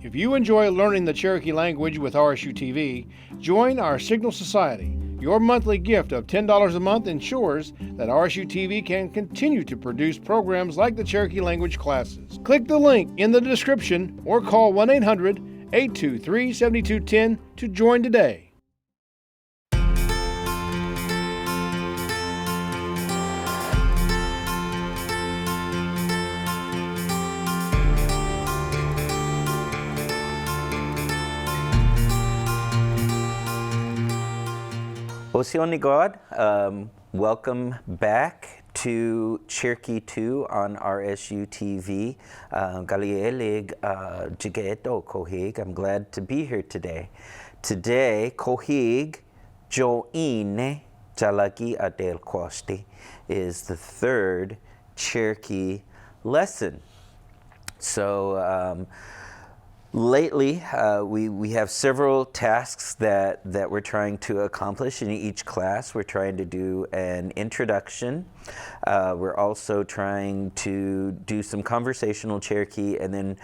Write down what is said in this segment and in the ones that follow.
If you enjoy learning the Cherokee language with RSU TV, join our Signal Society. Your monthly gift of $10 a month ensures that RSU TV can continue to produce programs like the Cherokee language classes. Click the link in the description or call 1-800-823-7210 to join today. Osioni God, welcome back to Cherokee 2 on RSU TV. Galielig Jigeto Kohig. I'm glad to be here today. Today, Kohig Joine Jalagi Adel Kosti is the third Cherokee lesson. So, lately, we have several tasks that we're trying to accomplish in each class. We're trying to do an introduction. We're also trying to do some conversational Cherokee, and then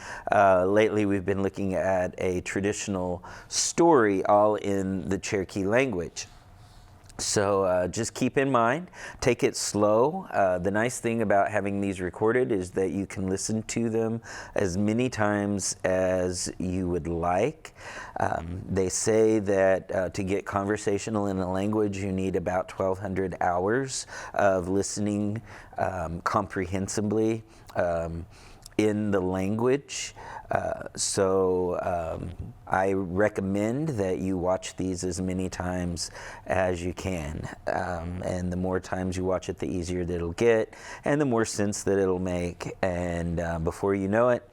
lately we've been looking at a traditional story, all in the Cherokee language. So just keep in mind, take it slow. The nice thing about having these recorded is that you can listen to them as many times as you would like. They say that to get conversational in a language, you need about 1,200 hours of listening comprehensively in the language. So I recommend that you watch these as many times as you can. And the more times you watch it, the easier that it'll get and the more sense that it'll make. And before you know it,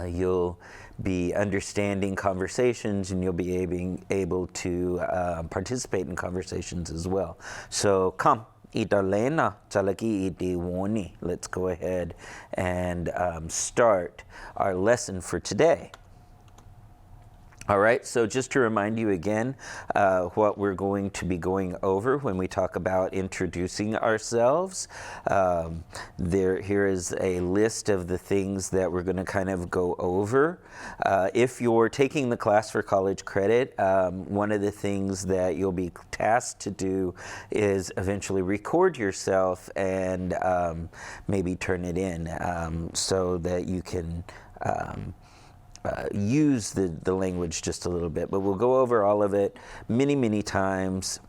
you'll be understanding conversations, and you'll be able to participate in conversations as well. So come. Let's go ahead and start our lesson for today. All right, so just to remind you again what we're going to be going over when we talk about introducing ourselves. Here is a list of the things that we're going to kind of go over. If you're taking the class for college credit, one of the things that you'll be tasked to do is eventually record yourself and maybe turn it in so that you can use the language just a little bit, but we'll go over all of it many times.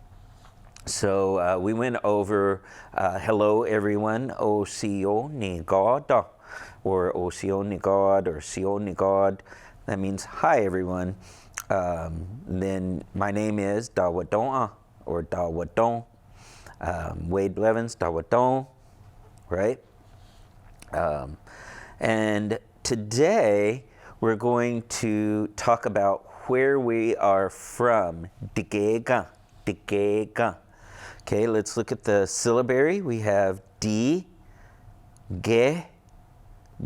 So we went over hello everyone, Osio ni God, or Osio ni God, or Sio ni God. That means hi everyone. Then my name is Dawadon, or Dawadon. Wade Blevins, Dawadon, right? And today we're going to talk about where we are from. Digega. Okay, let's look at the syllabary. We have di, ge,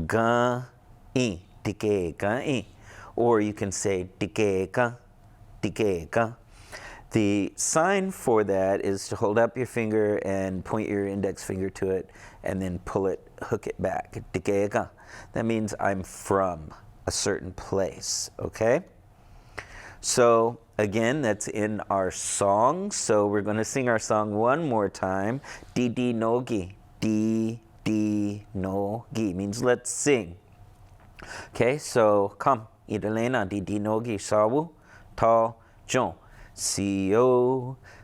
ga, I. Digega, I. Or you can say digega. The sign for that is to hold up your finger and point your index finger to it, and then hook it back. Digega. That means I'm from a certain place, okay? So again, that's in our song. So we're going to sing our song one more time. Di nogi. Di nogi means let's sing. Okay, so come. Idalena di nogi sawu ta jon.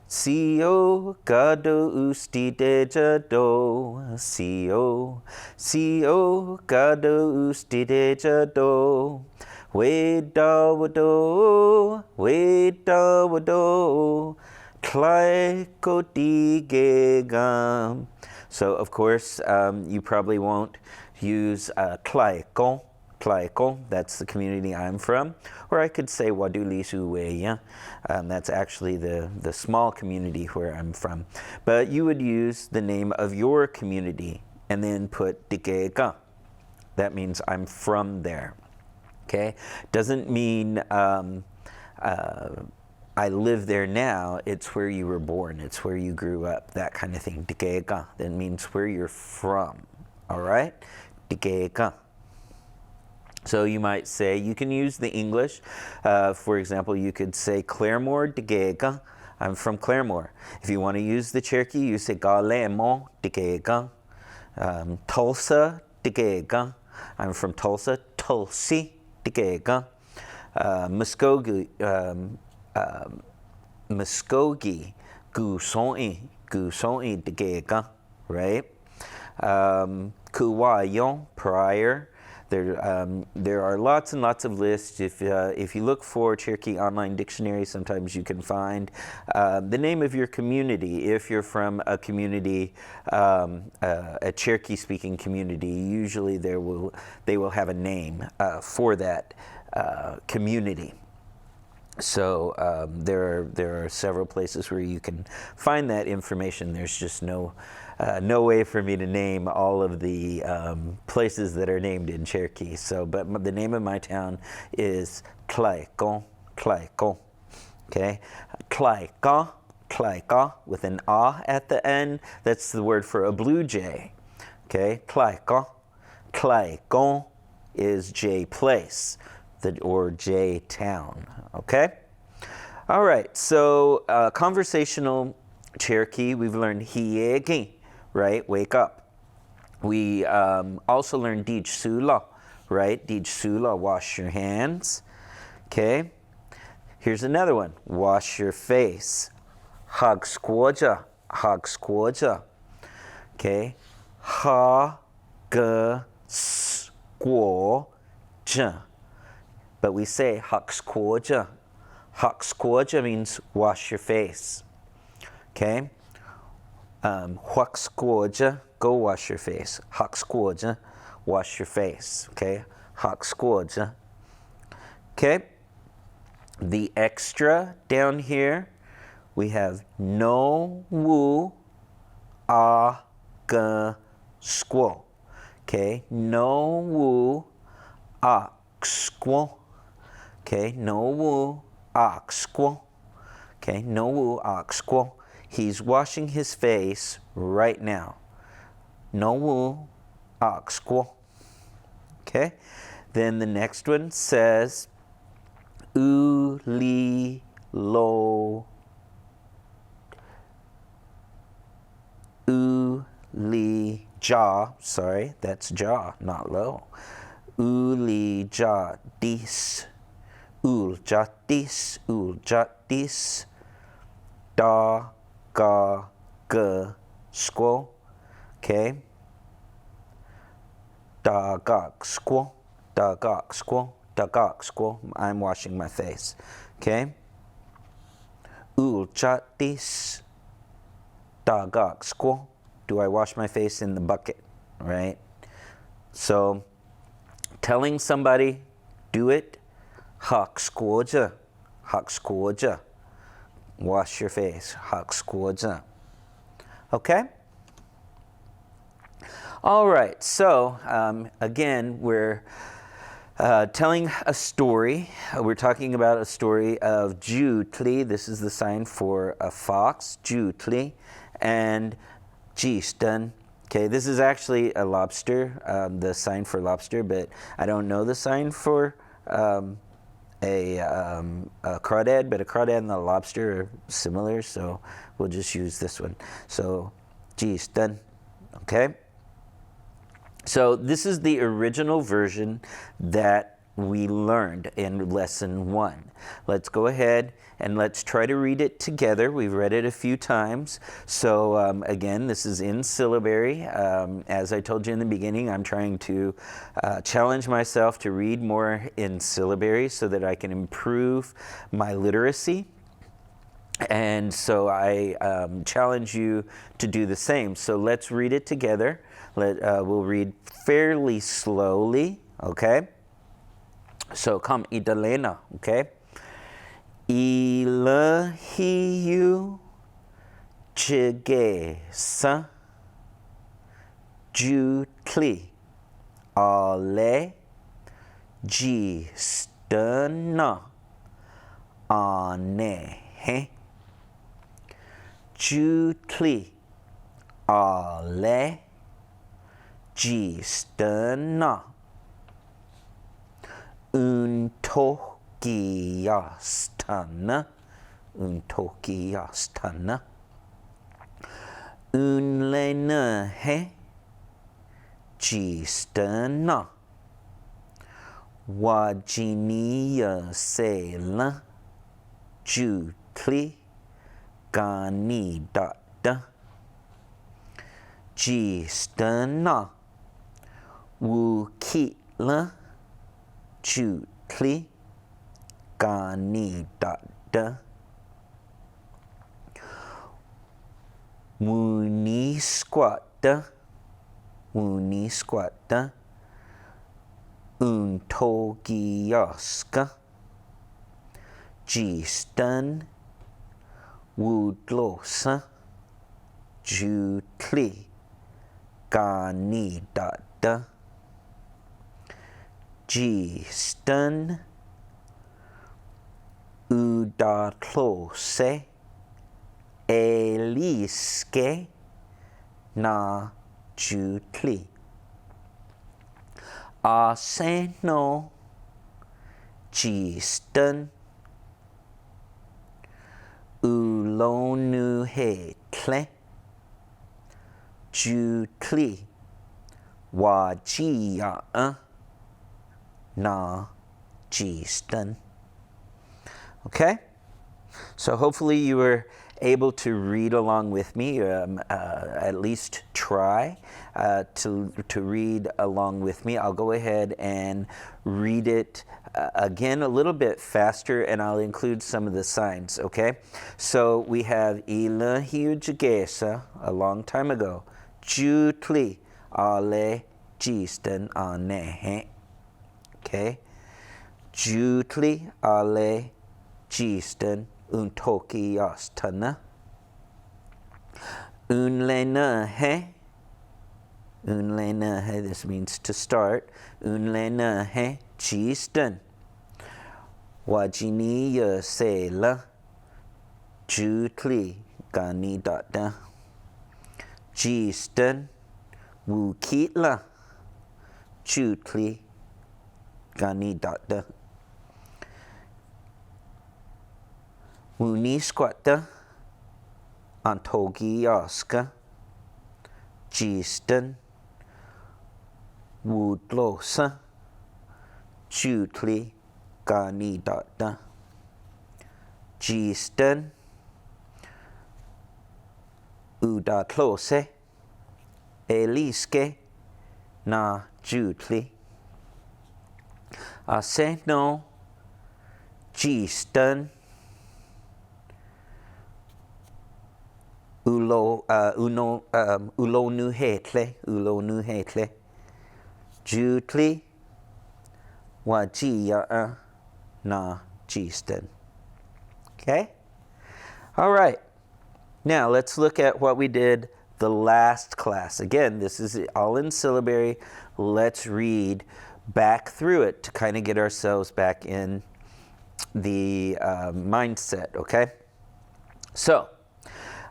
Sio gado usti deja do. Sio gado usti deja do. We da wado, klaiko digegam. So of course, you probably won't use klaiko. That's the community I'm from. Or I could say Wadulisu Weya. That's actually the small community where I'm from. But you would use the name of your community and then put Digega. That means I'm from there. Okay? Doesn't mean I live there now. It's where you were born. It's where you grew up. That kind of thing. Digega. That means where you're from. All right? Digega. So you might say, you can use the English. For example, you could say Claremore Degega. I'm from Claremore. If you want to use the Cherokee, you say Galemo Degega. Tulsa Degega. I'm from Tulsa. Tulsi Degega. Muskogee. Muskogee. Gusoi Degega. Right? Kuwayo, prior. There are lots and lots of lists. If you look for Cherokee Online Dictionary, sometimes you can find the name of your community. If you're from a community, a Cherokee-speaking community, usually they will have a name for that community. So there are several places where you can find that information. There's just no way for me to name all of the places that are named in Cherokee. So, but the name of my town is Tlaiko. Okay, Tlaika with an ah at the end. That's the word for a blue jay. Okay, Tlaiko is Jay Place, or Jay Town. Okay. All right. So conversational Cherokee, we've learned hiegi, right? Wake up. We also learned Dij Sula, right? Dij Sula, wash your hands. Okay. Here's another one. Wash your face. Hag squoja. Okay. Ha g squoja. But we say hak squoja. Hak squoja means wash your face. Okay. Hak squoja, go wash your face. Hak squoja, wash your face. Okay. Hak squoja. Okay. The extra down here, we have no wu a g squo. Okay. No wu a squo. Okay. No wu a squo. Okay. No wu a squo. He's washing his face right now. No wu a squo. Okay. Then the next one says u li lo u li ja, sorry, that's ja, not low. U li ja dis, ul jatis, da ga g squo. Okay. Da gak squo. I'm washing my face. Okay. Ul jatis, da gak squo. Do I wash my face in the bucket? Right. So telling somebody, do it. Hak squoja. Wash your face. Hak squoja. Okay? All right. So, again, we're telling a story. We're talking about a story of jutli. This is the sign for a fox. Jutli. And jistan. Okay, this is actually a lobster, the sign for lobster, but I don't know the sign for a crawdad, but a crawdad and a lobster are similar, so we'll just use this one. So, geez, done. Okay? So this is the original version that we learned in lesson 1. Let's go ahead and let's try to read it together. We've read it a few times. So again, this is in syllabary. As I told you in the beginning, I'm trying to challenge myself to read more in syllabary so that I can improve my literacy. And so I challenge you to do the same. So let's read it together. We'll read fairly slowly, okay? So come, Idalena, okay? Ilahiu chigesa jutli ale jistana anehe jutli ale jistana Untokiyastana. Untokiyastana. Unlenahe Jistana. Wajiniya Sela Jutli Ganidata. Jistana. Wukitla Jutli Ganidata. Wunisquata. Wunisquata. Untogiaska. Gistan. Wudlosa. Jutli Ganidata. Gistan. Udatlose. Eliske na jutli. Aseno Gistan. Ulonuhetle Jutli Wajia na Gistan. Okay? So hopefully you were able to read along with me, at least try to read along with me. I'll go ahead and read it again a little bit faster, and I'll include some of the signs, okay? So we have Ilahiu Jagesa, a long time ago. Jutli Ale Jistan Anehe. Okay? Jutli Ale Jistan Untokiyastana. Unlenahe. Unlenahe, this means to start. Unlenahe Jistan. Wajiniya Sela Jutli Ganidata. Jistan Wukitla Jutli Ganidata. Wunisquata Antogiaska Gistan Wudlosa Jutli Ganidata. Gistan Udatlose Eliske na Jutli. Aseno Gistan Ulonuhetle Jutli Wajia na Gistan. Okay? All right. Now let's look at what we did the last class. Again, this is all in syllabary. Let's read back through it to kind of get ourselves back in the mindset, okay? So,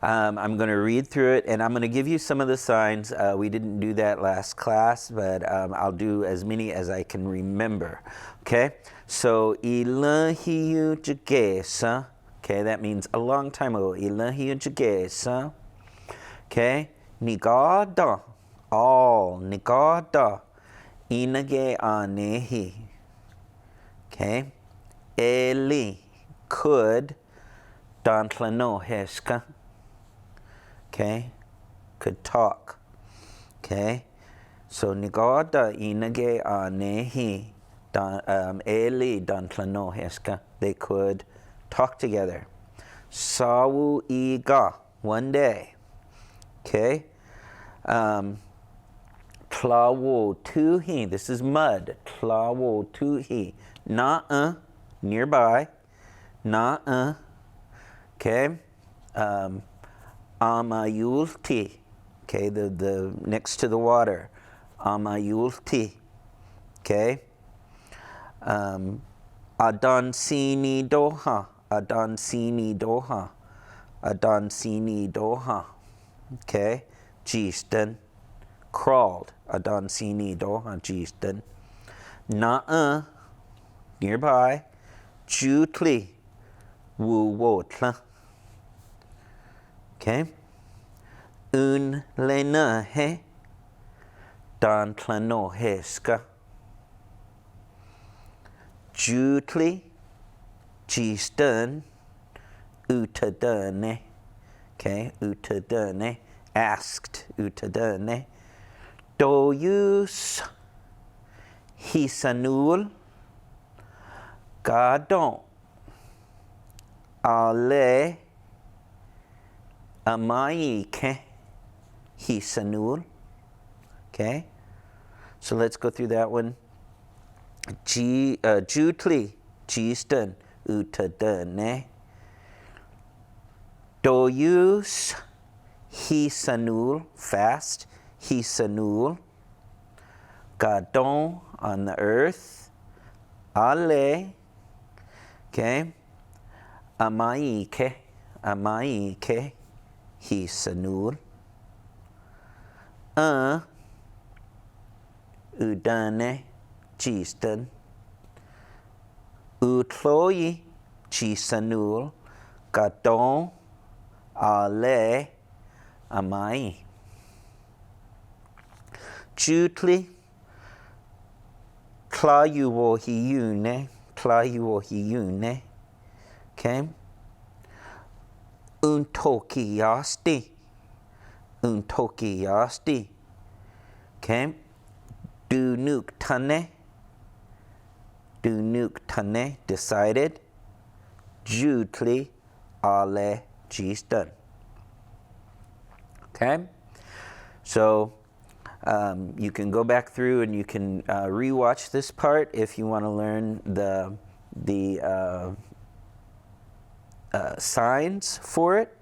I'm going to read through it, and I'm going to give you some of the signs. We didn't do that last class, but I'll do as many as I can remember. Okay? So, Ilahiu Jagesa. Okay, that means a long time ago. Ilahiu Jagesa. Okay? Nigada. All. Nigada. Inage anehi. Okay? Eli. Could. Dantlano heska. Okay, could talk. Okay, so nigada inage anehi eli dantlano heska. They could talk together. Sawu iga, one day. Okay, tlawo tuhi. This is mud. Tlawo tuhi. Na nearby. Na Okay. Amayulti, okay, the next to the water, Amayulti, okay. Adansini doha, Adansini doha, Adansini doha, okay. Gistan, crawled, Adansini doha, Gistan. nearby. Jutli, wu wotla. Okay. Un lena he, dan tlano heska. Jutli, jistun, utadane. Okay, utadane, asked, utadane. Doyus, hisanul, gadon, ale, amaike, hisanul. Okay, so let's go through that one. Jutli, jistan, utadane. Doyus, hisanul, fast, hisanul. Gadon, on the earth. Ale, okay. Amaike, amaike, hisanul. Udane, jistan. Utloyi, jisanul. Gadon, ale, amai. Jutli, tlayuwo hiyune, tlayuwo hiyune. Okay. Untokiyasti, untokiyasti. Okay. Dunuk tane, decided. Jutli, ale, jistan. Okay. So you can go back through and you can rewatch this part if you want to learn the signs for it.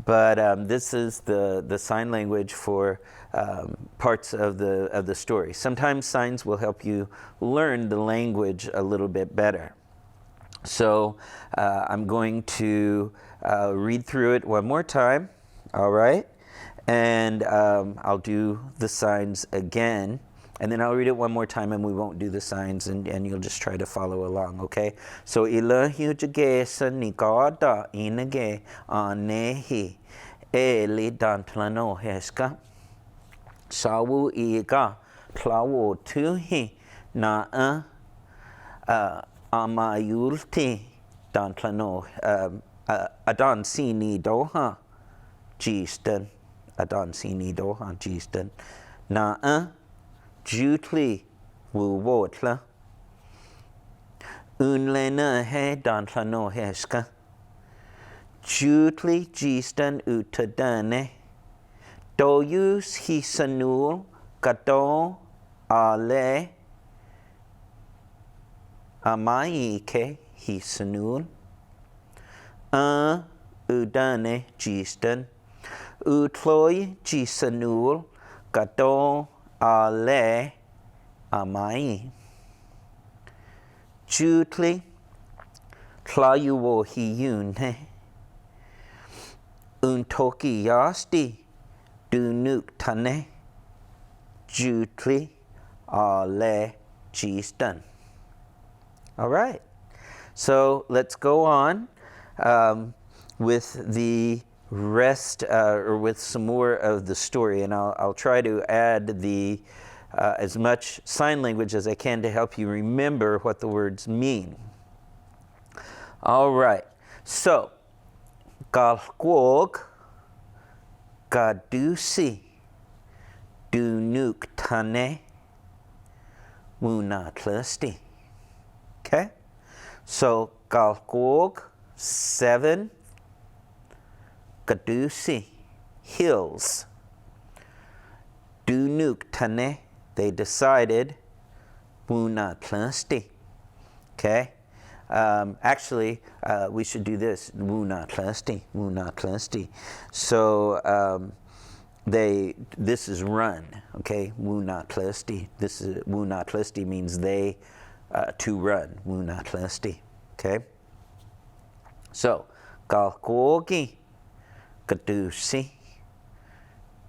But this is the sign language for parts of the story. Sometimes signs will help you learn the language a little bit better. So I'm going to read through it one more time. All right. And I'll do the signs again, and then I'll read it one more time, and we won't do the signs, and you'll just try to follow along, okay? So, ilahu jage sanikada inage anehi eli dantlano heska sawu iga plawo tuhi na amayulti dantlano adan sini doha jistan. Adan sini dohan jistan. Na jutli wu wotla. Unlena he dan tlano heska. Jutli jistan utadane. Doyus hisanul gadon ale. Amaike hisanul. Udane jistan. Utloi jisanul gadon ale amai. Jutli tlayuwo hiyune. Untoki yasti dunuk tane. Jutli ale jistan. All right. So let's go on with the rest or with some more of the story, and I'll try to add the as much sign language as I can to help you remember what the words mean. All right. So, galkwog, gadusi, dunuk tane, wunatlusti. Okay? So, galkwog, 7. Gadusi, hills. Dunuk tane, they decided. Wunatlusti. Okay? Actually, we should do this. Wunatlusti, wunatlusti. So, this is run. Okay? Wunatlusti. This is wunatlusti means they to run. Wunatlusti. Okay? So, galkogi. Gadusi,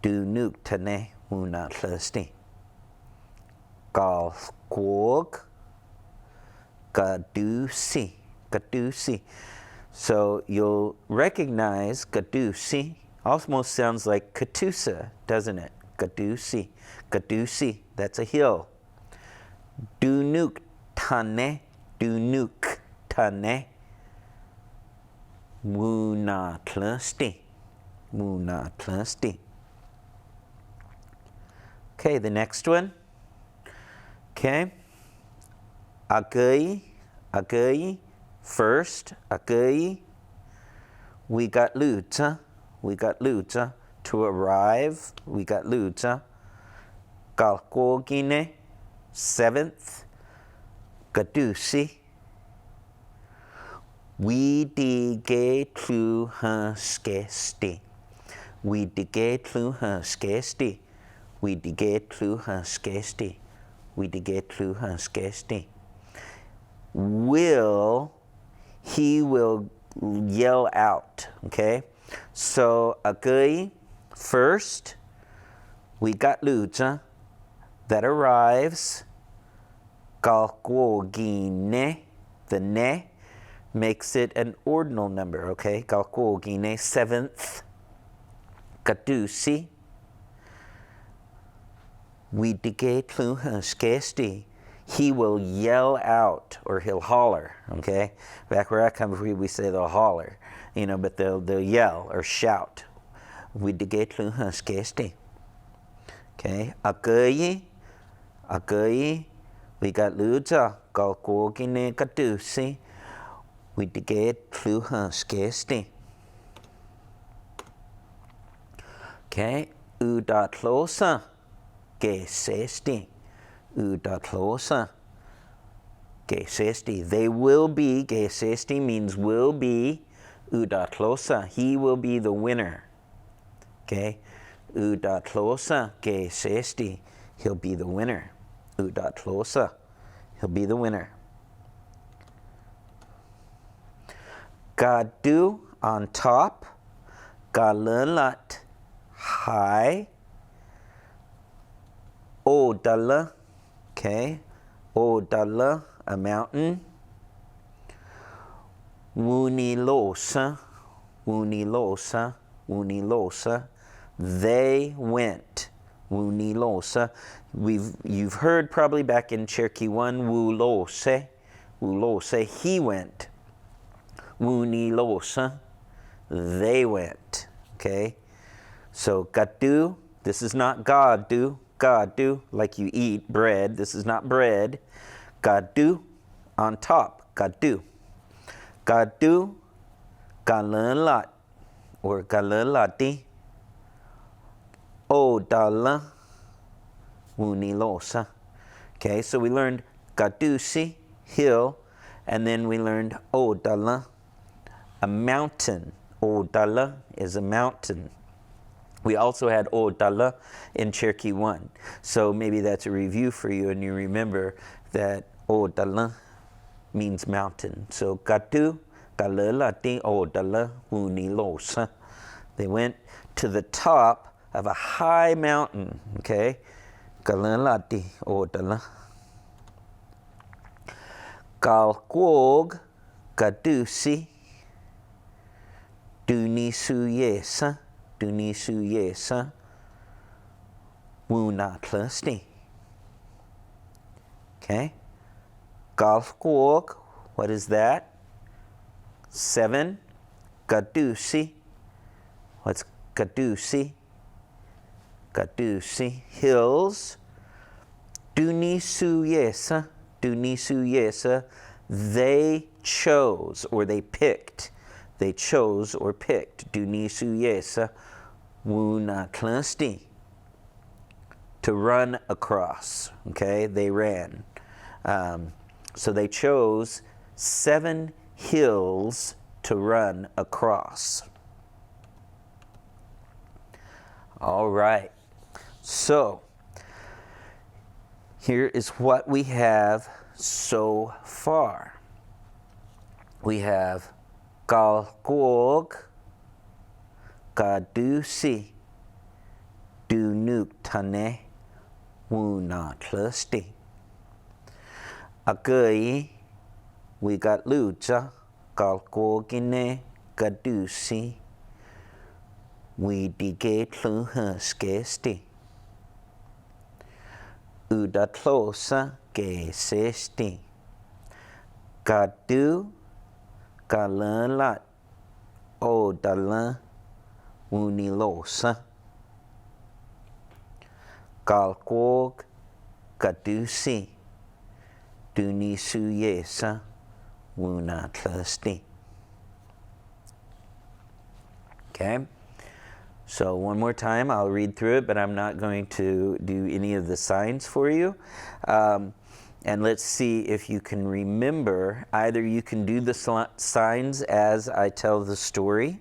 dunuk tane wunatlusti. Galkwog, Gadusi. Gadusi. So you'll recognize Gadusi almost sounds like Katusa, doesn't it? Gadusi. Gadusi. That's a hill. Dunuk tane. Dunuk tane. Muna tlusti. Muna tlusti. Okay, the next one. Okay. Agui. Agui. First. Agui. We got luta. We got luta. To arrive. We got luta. Galkogine. Seventh. Gadusi. We dige tlu skesti. We dige tlu skesti. We dige tlu skesti. We dige tlu skesti. Will, he will yell out, okay? So, agui, first, we got luta, that arrives. Galkogine, the ne, makes it an ordinal number, okay? Galkogine, seventh. Gadusi. We dige tlu skesti. He will yell out, or he'll holler, okay? Back where I come from, we say they'll holler, but they'll yell or shout. We dige tlu skesti. Okay? Agui. Agui. We got luta. Galkogine gadusi. We dige tlu skesti. Okay? Udatlosa. Gesesti. Udatlosa. Gesesti. They will be. Gesesti means will be. Udatlosa. He will be the winner. Okay? Udatlosa. Gesesti. He'll be the winner. Udatlosa. He'll be the winner. Gadu on top. Galalat high. Odala. Okay. Odala, a mountain. Wunilosa. Wunilosa. Wunilosa. They went. Wunilosa. You've heard probably back in Cherokee 1, Wulose. Wulose, he went. Wunilosa, they went. Okay? So gadu, this is not gadu. Gadu, like you eat bread. This is not bread. Gadu, on top. Gadu. Gadu, galalat, or galalati. Odala, wunilosa. Okay, so we learned gadusi, hill, and then we learned odala, a mountain. Odala is a mountain. We also had Odala in Cherokee 1. So maybe that's a review for you, and you remember that Odala means mountain. So Gatu, Galalati Odala Unilosa. They went to the top of a high mountain, okay? Galalati Odala. Galkwog Gadusi Dunisuyesa. Dunisuyesa Wunatlusti. Okay? Golf walk, what is that? 7. Gadusi. What's Gadusi? Gadusi. Hills. Dunisuyesa. Dunisuyesa. They chose or they picked. They chose or picked. Dunisuyesa Wunatlusti. To run across. Okay? They ran. So they chose 7 hills to run across. All right. So here is what we have so far. We have Galgog, Gadusi, Dunuk Tane, Wunatlusti. Agui, we got lucha, galgogine, gadusi, we dige tluha skesti. Udatlosa ge sesti. Gadu, galan lat, o dalan, unilosa. Galgog, gadusi, dunisuyesa, wunatlasti. Okay, so one more time, I'll read through it, but I'm not going to do any of the signs for you. And let's see if you can remember. Either you can do the signs as I tell the story,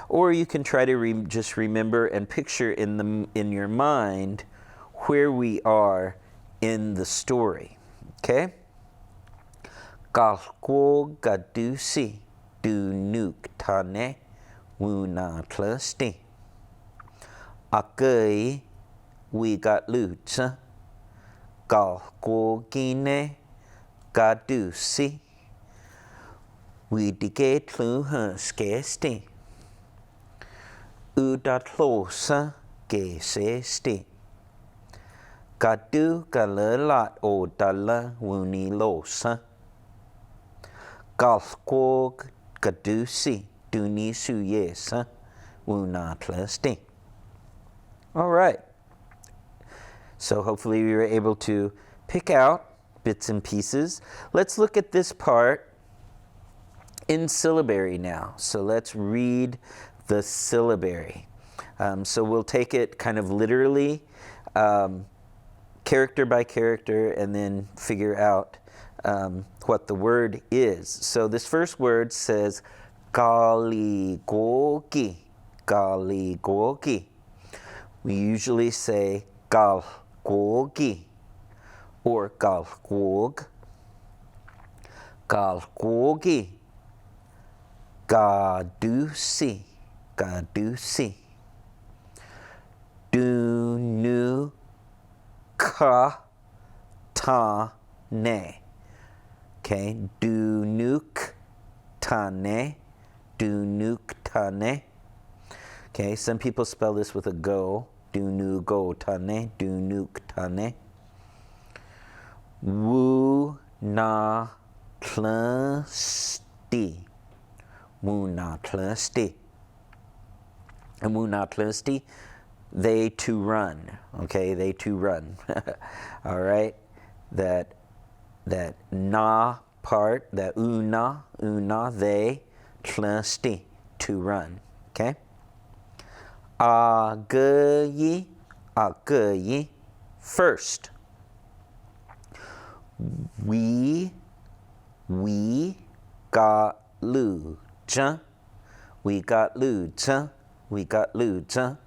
or you can try to just remember and picture in your mind where we are in the story. Okay? Galko gadusi du nuk tane wuna tlusty. Akei we got lucha. Galko gine gadusi. We dige tlu skesti. Udatlosa ge sesti. Gadu galelat o dala wuni losa. Galkog gadusi duni suyesa wuna tlusty. All right. So hopefully we were able to pick out bits and pieces. Let's look at this part in syllabary now. So let's read the syllabary. So we'll take it kind of literally, character by character, and then figure out what the word is. So this first word says galigogi, galigogi. We usually say galgogi or galgog, galgogi, gadusi, gadusi, dunu ka ta ne. Okay, dunuk tane, dunuk tane. Okay, some people spell this with a go. Dunu go tane, dunuk tane. Wu na tlusty, wu na tlusty. And wu na tlusty, they to run. Okay, they to run. All right, that na part, that una, they, tlusty, to run. Okay. Ageyi, ageyi, first. We got lucha, we got lucha, we got lucha,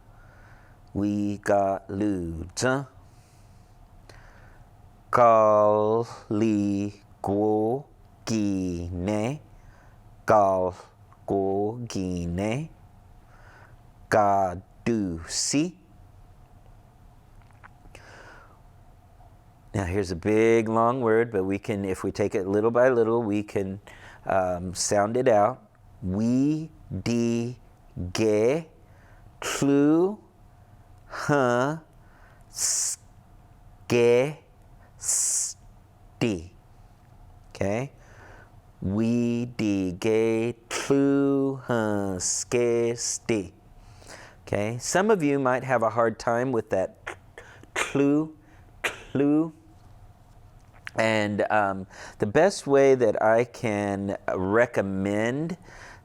we got lucha. Galigogine, galgogine. Gadusi. Now here's a big long word, but we can, if we take it little by little, we can sound it out. We di ge tlu ha ske sti. Okay? We di ge tlu ha ske sti. Okay, some of you might have a hard time with that clue, and the best way that I can recommend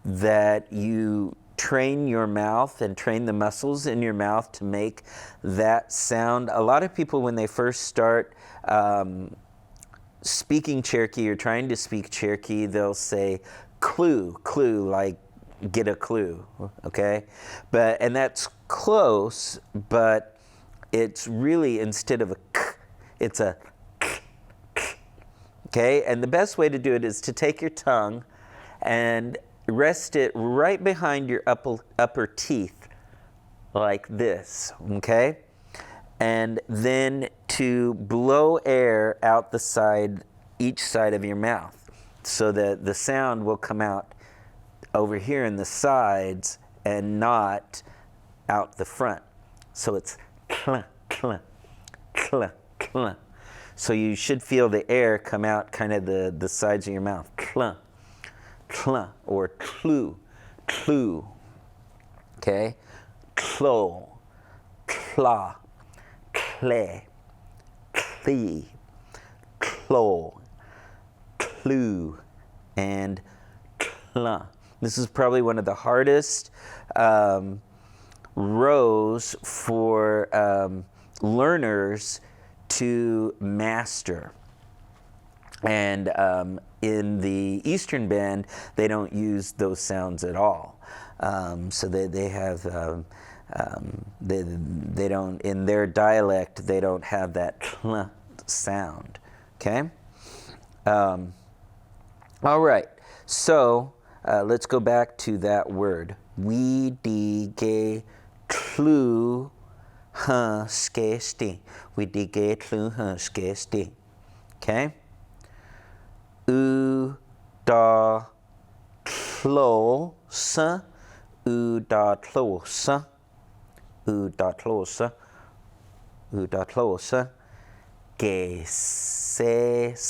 that you train your mouth and train the muscles in your mouth to make that sound. A lot of people, when they first start speaking Cherokee or trying to speak Cherokee, they'll say clue, like get a clue, okay? And that's close, but it's really, instead of a k, it's a k, okay? And the best way to do it is to take your tongue and rest it right behind your upper teeth, like this, okay? And then to blow air out the side, each side of your mouth. so that the sound will come out over here in the sides and not out the front. So it's cl, cl, cl, cl. So you should feel the air come out kind of the sides of your mouth. Cl, cl, or clu, clu. Okay? Clo, cla, cle, clee, clo, clue, and cla. This is probably one of the hardest rows for learners to master. And in the Eastern Band, they don't use those sounds at all. So they have, they don't, in their dialect, they don't have that cl sound. Okay? All right. So let's go back to that word. We di ge clu huh skesti. We di ge clu huh skesti. Okay? U da close. U da close. U da close. U da close. Ge sesti.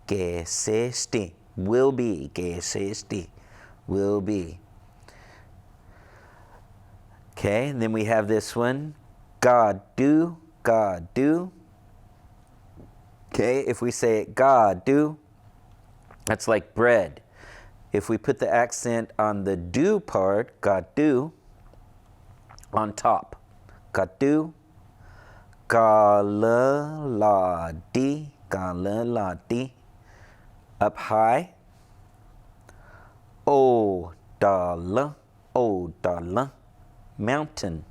Ge sesti. Will be. Ge sesti. Will be. Okay, and then we have this one. God do. God do. Okay, if we say God do, that's like bread. If we put the accent on the do part, God do, on top. God do. Gala la di. Gala la di. Up high. O dala. O dala. Mountain.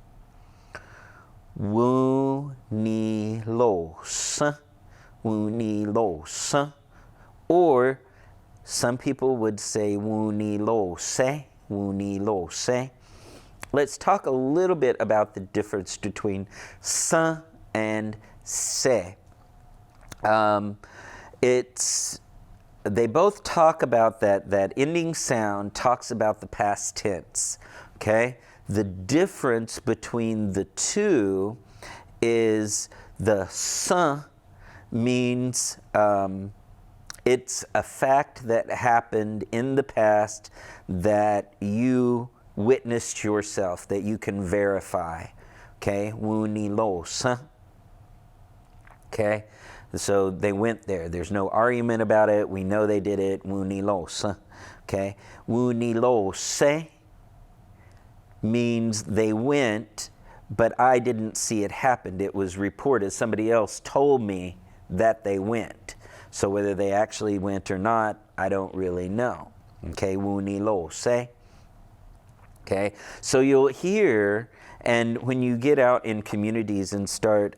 Wu ni lo sa. Wu ni lo sa. Or some people would say wu ni lo se. Wu ni lo se. Let's talk a little bit about the difference between sa and se. They both talk about that ending sound talks about the past tense. Okay? The difference between the two is the sa means it's a fact that happened in the past that you witnessed yourself, that you can verify. Okay? Wu ni lo sa. Okay? So they went there. There's no argument about it. We know they did it. Wu ni lo sa. Okay? Wu ni lo se means they went, but I didn't see it happen. It was reported. Somebody else told me that they went. So whether they actually went or not, I don't really know. Okay? Wu ni lo se. Okay? So you'll hear, and when you get out in communities and start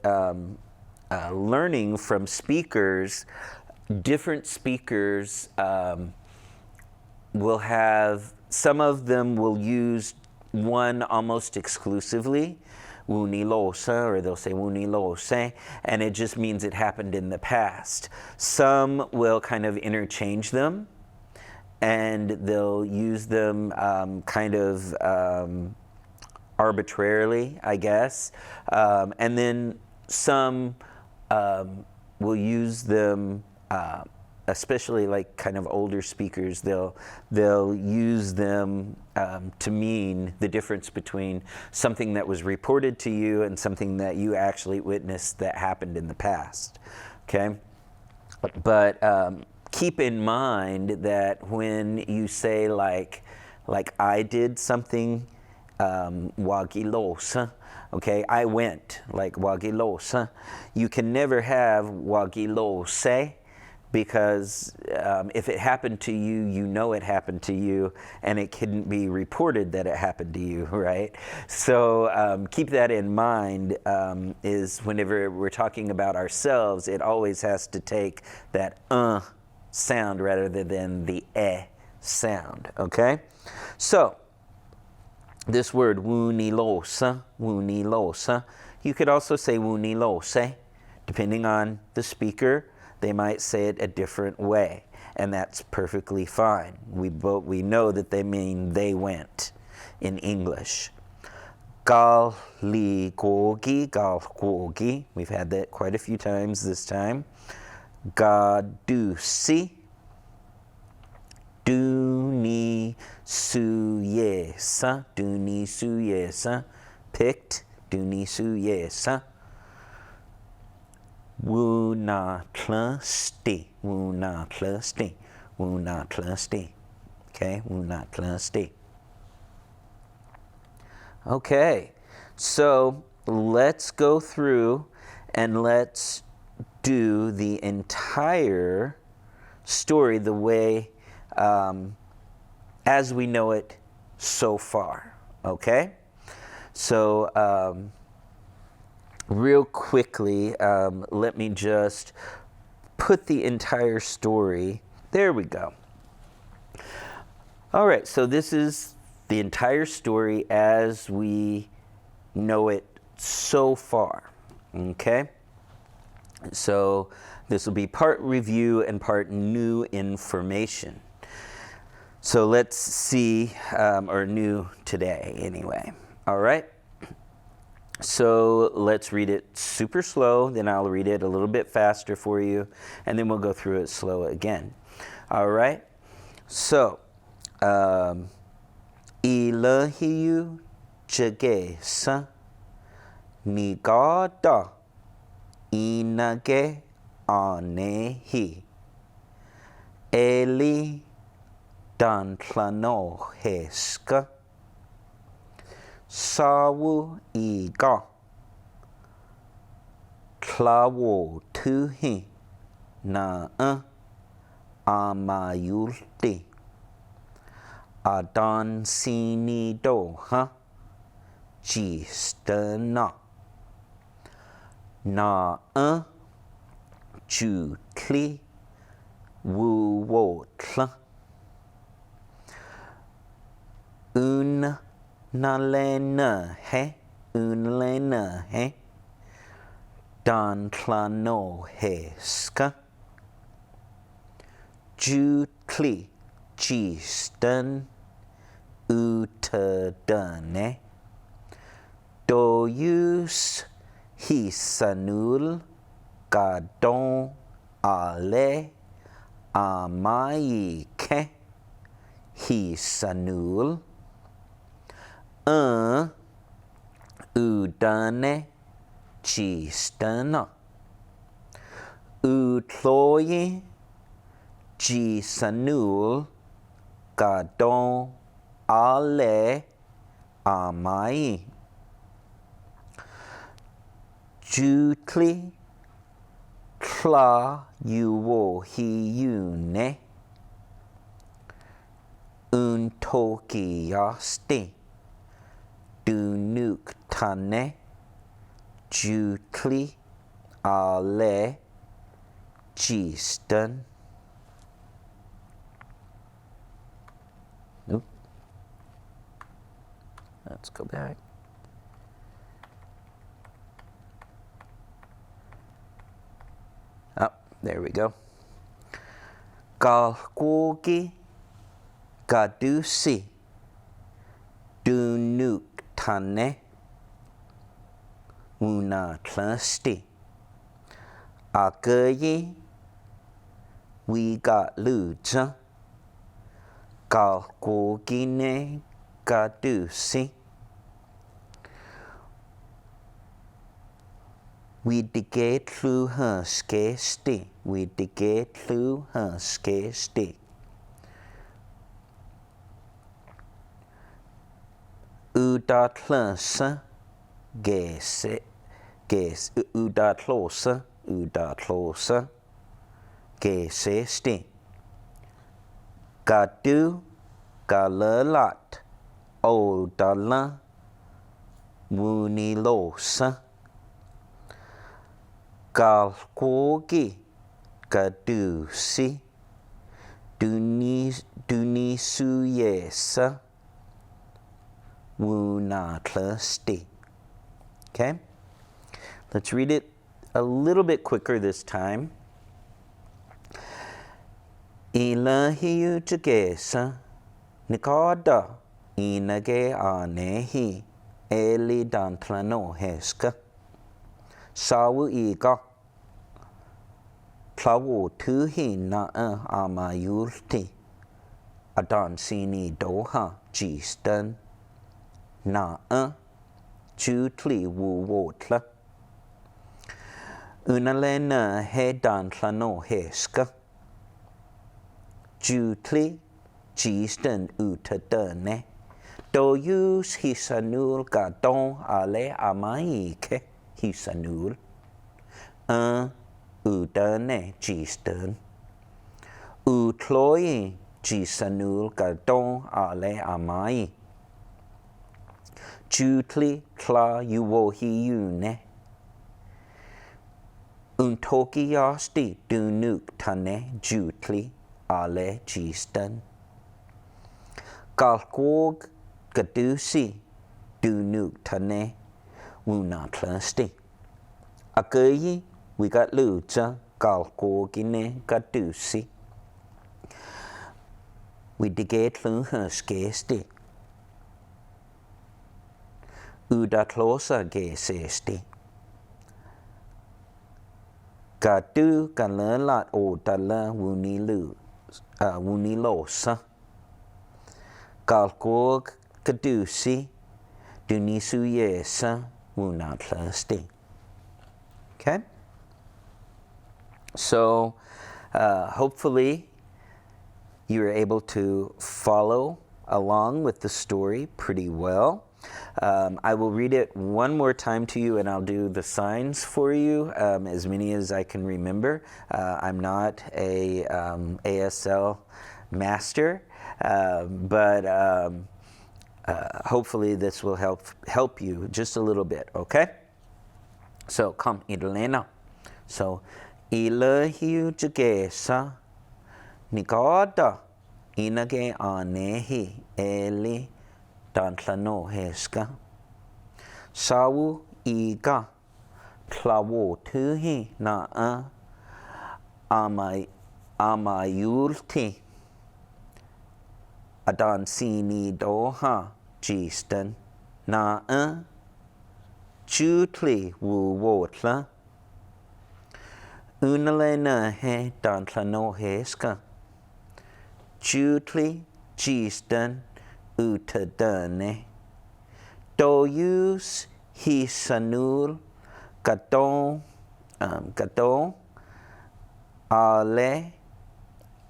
learning from speakers, different speakers will have, some of them will use one almost exclusively, wu ni lo sa, or they'll say wu ni lo se, and it just means it happened in the past. Some will kind of interchange them, and they'll use them kind of arbitrarily, I guess. And then some will use them, especially like kind of older speakers, they'll use them to mean the difference between something that was reported to you and something that you actually witnessed that happened in the past. Okay? But keep in mind that when you say like I did something, wagilosa, okay, I went, like wagilosa, you can never have wagilose, because if it happened to you, you know it happened to you, and it couldn't be reported that it happened to you, right? So keep that in mind, is whenever we're talking about ourselves, it always has to take that sound rather than the sound, okay? So this word wu ni lo sa, you could also say wu ni lo se, depending on the speaker. They might say it a different way. and that's perfectly fine. We know that they mean they went in English. Gal li gogi. We've had that quite a few times this time. Ga du si. Du ni su ye sa. Du ni su ye sa. Picked. Du ni su ye sa. Wu na sti. Wu na sti. Wu na sti. Okay, wu na sti. Okay, so let's go through and let's do the entire story the way as we know it so far. Okay, so real quickly, let me just put the entire story. There we go. All right, so this is the entire story as we know it so far. Okay? So this will be part review and part new information. So let's see, or new today anyway. All right? So let's read it super slow, then I'll read it a little bit faster for you, and then we'll go through it slow again. All right? So, Ilahiyu jagesa nigada inage anehi eli dantlano heska sawu iga klawo tuhi na amayulti Adan sini doha jistana na jutli wuwotla unalena he dan klano heska jutli jistan utadane doyus hisanul gadon ale amaike hisanul udane chistana utloye jisanul gadon ale amai jutli kla yuwo hiyune untoki yasti dunuk tane jutli ale jistan. Nope. Let's go back. Oh, there we go. Galgogi gadusi dunuk tane una tlasti akayi we got luja galgogine gadusi we digate through her skesti. We digate through her skesti. Udatlosa gese udatlosa gesesti. Gadu galalat odala munilosa. Galgogi gadusi dunisuyesa wunatlasti. Okay, let's read it a little bit quicker this time. Ilahiu jagesa Nikoda inage anehi eli dantlano heska sawu iga klawu tuhi na amayulti adan sini doha jistan na jutli wu wotla unalena he dantlano heska jutli jistan utadane do use hisanul gadon ale amaike hisanul udane jistan utloyi jisanul gadon ale amai jutli kla yuwohiyune untokiyasti dunuk tane jutli ale jistan Galkog gadusi dunuk tane wunatlasti. Akayi we got lucha galkogine gadusi. We diget lunhaskesti. Udatlosa gesesti. Gadu galerlat o dala wunilosa. Galkog gadusi dunisuyesa wunatlasti. Okay? So hopefully you're able to follow along with the story pretty well. I will read it one more time to you and I'll do the signs for you, as many as I can remember. I'm not a ASL master, but hopefully this will help you just a little bit, okay? So come, Idalena. So, ilahiu jagesa nigoda inage anehi eli dantlano heska sawu iga klawo tuhi na amayulti adan sini doha jistan na jutli wu wotla unalena he dantlano heska jutli jistan utadane doyus hisanul gadon ale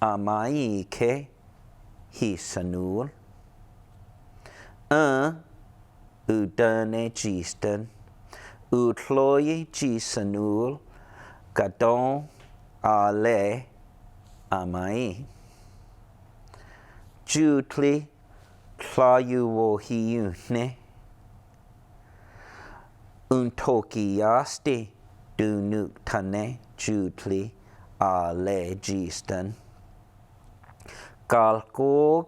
amaike hisanul udane jistan utloyi jisanul gadon ale amai jutli tlayuwohiyune untokiyasti dunuk tane jutli ale jistan galkog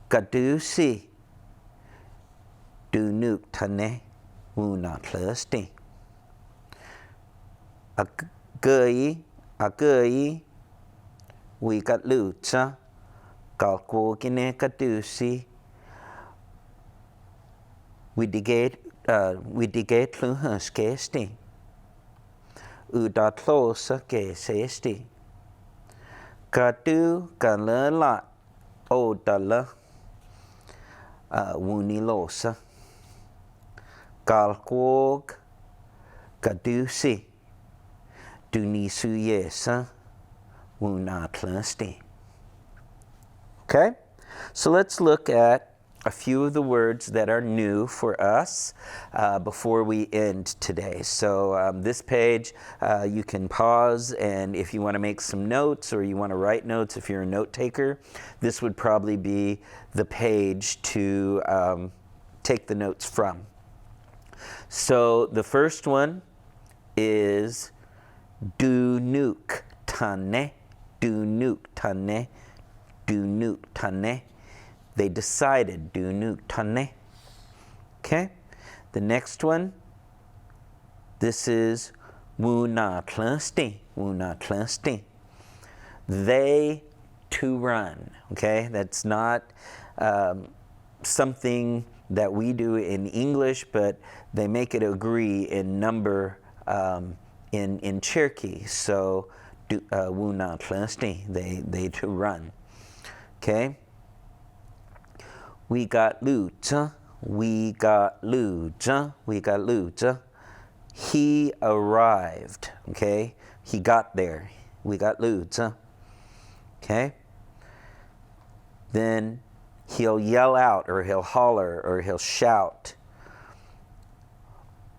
gadusi dunuk tane wunatlasti agayi we got lucha galkogine gadusi we diget luhaskesti udatlosa gesesti gadu galerla odala wunilosa galkog gadusi dunisuyesa wunatlasti. Okay, so let's look at a few of the words that are new for us before we end today. So this page, you can pause, and if you want to make some notes or you want to write notes, if you're a note taker, this would probably be the page to take the notes from. So the first one is dunuk tane, dunuk tane, dunuk tane. They decided dunuk tane. Okay? The next one, this is wunatlasti, wunatlasti. they to run. Okay, that's not something that we do in English, but they make it agree in number in Cherokee. So wu na thirsty, they to run. Okay. We got lu zhe, we got lu zhe, we got lu zhe. He arrived. Okay, he got there. We got lu zhe. Okay. Then he'll yell out, or he'll holler, or he'll shout.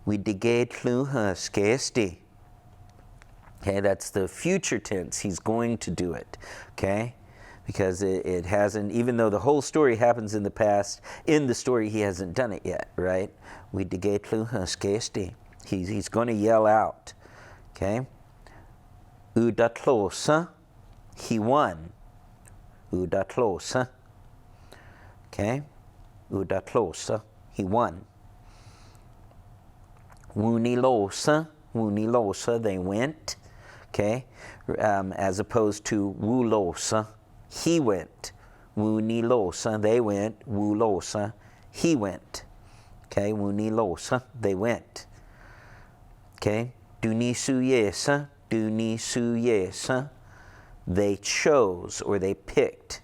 We digate lu her skesti. Okay, that's the future tense. He's going to do it. Okay, because it hasn't, even though the whole story happens in the past, in the story he hasn't done it yet, right? We digate lu her skesti. He's going to yell out. Okay. Udatlosa, he won. Udatlosa. Okay. Udatlosa, he won. Wunilosa, wunilosa, they went. Okay. As opposed to wulosa, he went. Wunilosa, they went. Wulosa, he went. Okay. Wunilosa, they went. Okay. Dunisuyesa, dunisuyesa, they chose or they picked.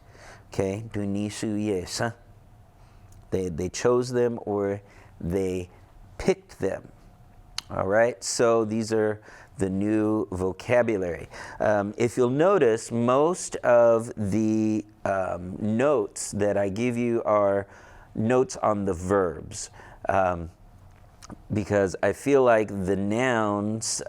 Okay. Dunisuyesa, they chose them or they picked them. All right. So these are the new vocabulary. If you'll notice, most of the notes that I give you are notes on the verbs. Because I feel like the nouns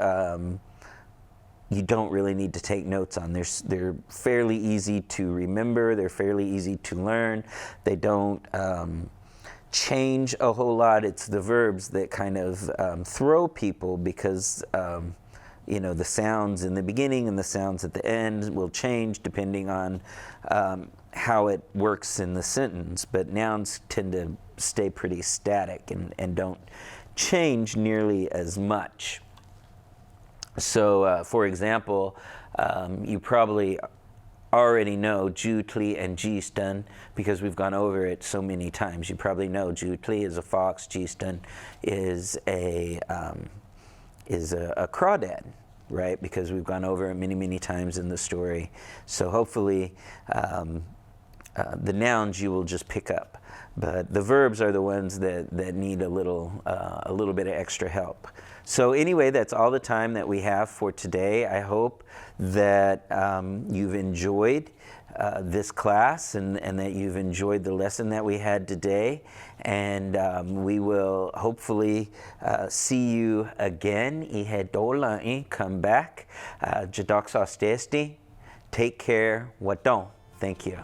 you don't really need to take notes on. They're fairly easy to remember. They're fairly easy to learn. They don't change a whole lot. It's the verbs that kind of throw people because you know, the sounds in the beginning and the sounds at the end will change depending on how it works in the sentence. But nouns tend to stay pretty static and don't change nearly as much. So, for example, you probably already know jutli and jistan because we've gone over it so many times. You probably know jutli is a fox, jistan is a crawdad, right? Because we've gone over it many, many times in the story. So hopefully the nouns you will just pick up. But the verbs are the ones that need a little bit of extra help. So anyway, that's all the time that we have for today. I hope that you've enjoyed this class and that you've enjoyed the lesson that we had today. And we will hopefully see you again. Come back. Take care. Thank you.